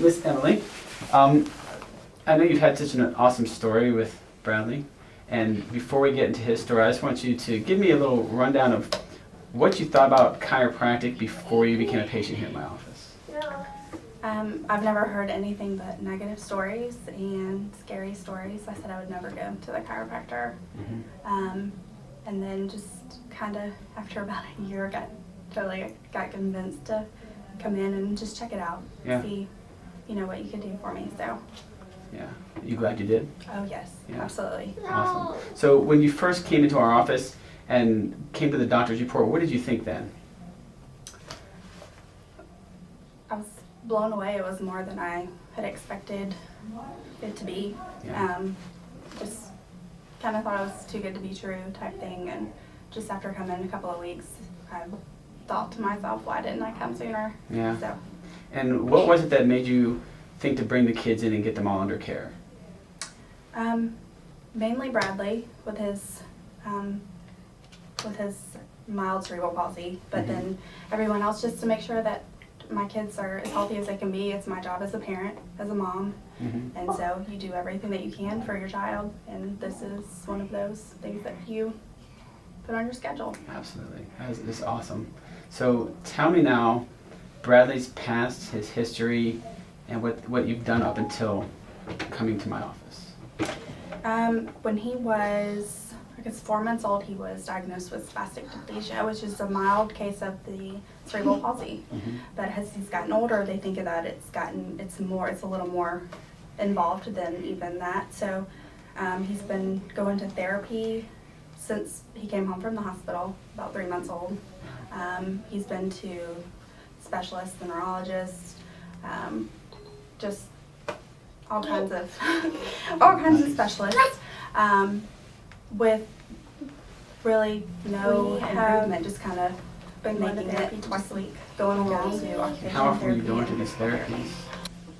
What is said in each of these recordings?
Miss Emily, I know you've had such an awesome story with Bradley, and before we get into his story, I just want you to give me a little rundown of what you thought about chiropractic before you became a patient here in my office. I've never heard anything but negative stories and scary stories. I said I would never go to the chiropractor. And then just kind of after about a year got convinced to come in and just check it out. Yeah. See, what you could do for me. So, Yeah. You glad you did? oh yes, Yeah. absolutely. Awesome. So when you first came into our office and came to the doctor's report, what did you think then? I was blown away. It was more than I had expected it to be. Yeah. Just kind of thought it was too good to be true type thing. And just after coming a couple of weeks, I thought to myself, why didn't I come sooner? Yeah. So, And what was it that made you think to bring the kids in and get them all under care? mainly Bradley with his mild cerebral palsy, but then everyone else, just to make sure that my kids are as healthy as they can be. It's my job as a parent, as a mom, and so you do everything that you can for your child, and this is one of those things that you put on your schedule. Absolutely. That's awesome. So tell me now, Bradley's past, his history, and what you've done up until coming to my office. When he was, I guess, 4 months old, he was diagnosed with spastic diplegia, which is a mild case of the cerebral palsy. But as he's gotten older, they think that it's a little more involved than even that. So he's been going to therapy since he came home from the hospital, about 3 months old. He's been to specialists, the neurologists, just all kinds of specialists, with really no improvement, just kind of been making it twice a week, going along to occupational How often were you therapy going to and these therapies?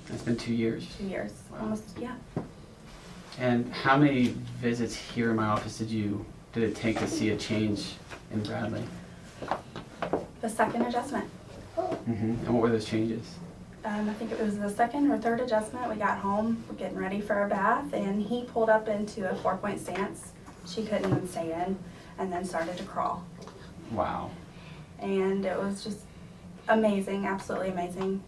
It's been 2 years. 2 years, almost, yeah. And how many visits here in my office did it take to see a change in Bradley? The second adjustment. And what were those changes? I think it was the second or third adjustment. We got home, we're getting ready for a bath, and he pulled up into a 4-point stance. She couldn't even stay in, and then started to crawl. Wow. And it was just amazing, absolutely amazing.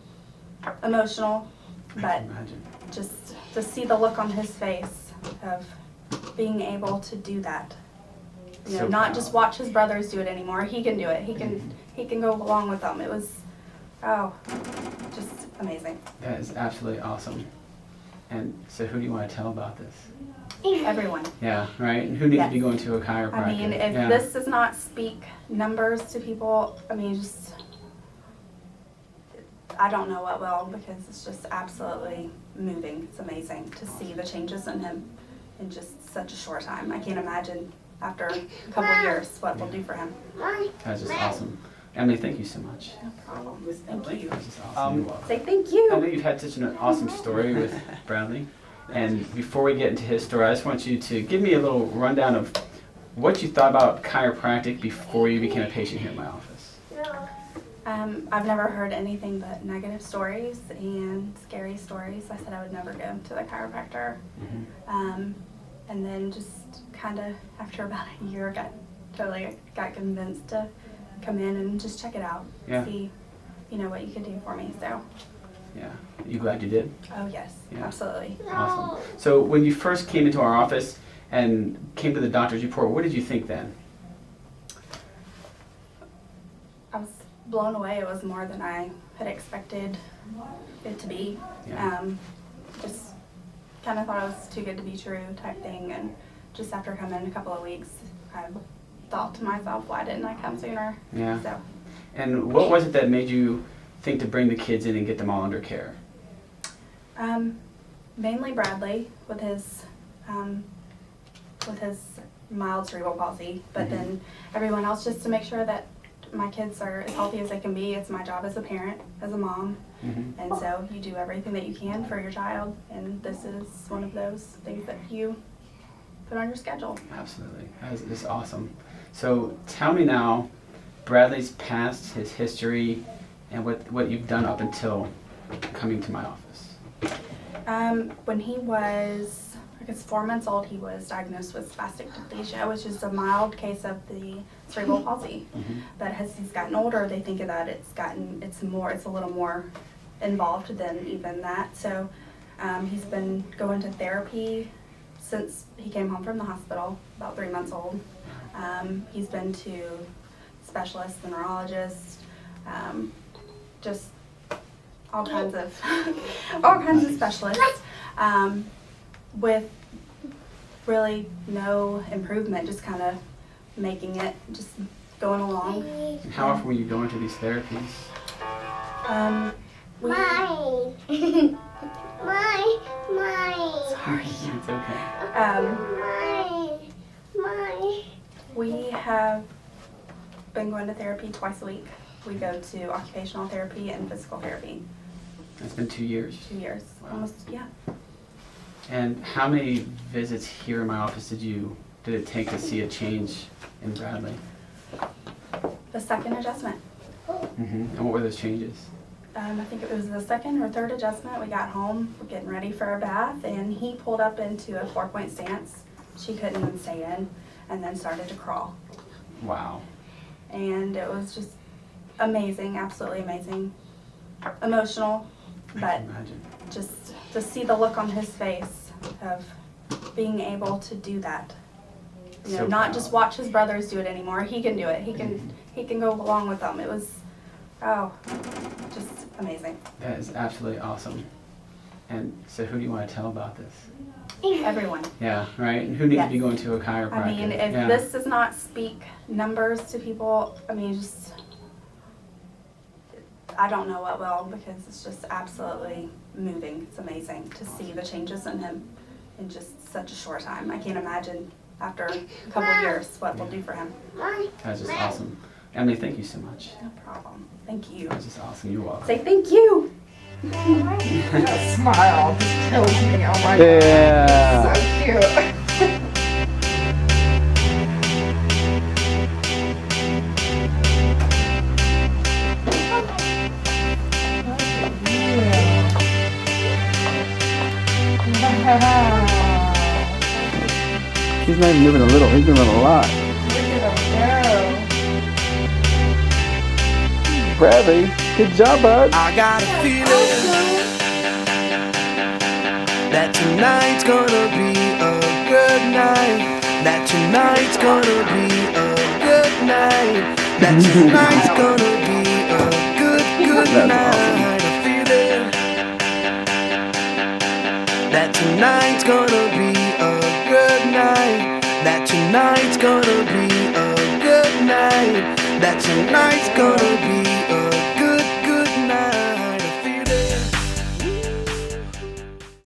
Emotional, I but can imagine. just to see the look on his face of being able to do that. So Not proud. just watch his brothers do it anymore. He can do it. He can go along with them. It was, just amazing. That is absolutely awesome. And so who do you want to tell about this? Everyone. Yeah, right? And who needs to be Yes. going to a chiropractor? I mean, if Yeah. this does not speak numbers to people, I mean, I don't know what will, because it's just absolutely moving. It's amazing to see the changes in him in just such a short time. I can't imagine after a couple of years what we'll do for him. That's just awesome. Emily, thank you so much. No problem. Thank you. That's just awesome. Say thank I know you. you've had such an awesome story with Bradley, and before we get into his story, I just want you to give me a little rundown of what you thought about chiropractic before you became a patient here in my office. I've never heard anything but negative stories and scary stories. I said I would never go to the chiropractor. And then just kind of after about a year got convinced to come in and just check it out. Yeah. See, what you could do for me. So, Yeah. You glad you did? oh yes, Yeah. absolutely. Awesome. So when you first came into our office and came to the doctor's report, what did you think then? I was blown away. It was more than I had expected it to be. Yeah. Just kind of thought it was too good to be true type thing. And just after coming a couple of weeks, I thought to myself, why didn't I come sooner? Yeah. So, And what was it that made you think to bring the kids in and get them all under care? mainly Bradley with his mild cerebral palsy, but then everyone else, just to make sure that my kids are as healthy as they can be. It's my job as a parent, as a mom, and so you do everything that you can for your child, and this is one of those things that you put on your schedule. Absolutely. That's just awesome. So tell me now, Bradley's past, his history, and what you've done up until coming to my office. When he was, I guess, 4 months old, he was diagnosed with spastic diplegia, which is a mild case of the cerebral palsy. But as he's gotten older, they think that it's a little more involved than even that. So he's been going to therapy since he came home from the hospital, about 3 months old. He's been to specialists, the neurologist, just all kinds of specialists, with really no improvement, just kind of making it, just going along. And how often were you going to these therapies? We, Sorry, it's okay. We have been going to therapy twice a week. We go to occupational therapy and physical therapy. It's been 2 years. 2 years, Wow. almost, yeah. And how many visits here in my office did it take to see a change in Bradley? The second adjustment. And what were those changes? I think it was the second or third adjustment. We got home, we're getting ready for a bath, and he pulled up into a 4-point stance. She couldn't even stay in, and then started to crawl. Wow. And it was just amazing, absolutely amazing. Emotional, I but can imagine. just to see the look on his face of being able to do that. You know, So not proud. just watch his brothers do it anymore. He can do it. He can go along with them. It was, just amazing. That is absolutely awesome. And so who do you want to tell about this? Everyone. Yeah, right? And who needs to be Yes. going to a chiropractor? I mean, if Yeah. this does not speak numbers to people, I mean, just, I don't know what will, because it's just absolutely moving. It's amazing to see the changes in him in just such a short time. I can't imagine after a couple of years what we'll do for him. That's just awesome. Emily, thank you so much. No problem. Thank you. That's just awesome. You're welcome. Say thank you. That smile just kills me. Oh my Yeah. god. So cute. Wow. He's not even moving a little. He's moving a lot. Look at him go. Bradley, good job, bud. I got a feeling that tonight's gonna be a good night. That tonight's gonna be a good night. That tonight's gonna be a good That's night. A feeling that tonight's gonna be a good night. That tonight's gonna be a good night. That tonight's gonna be a good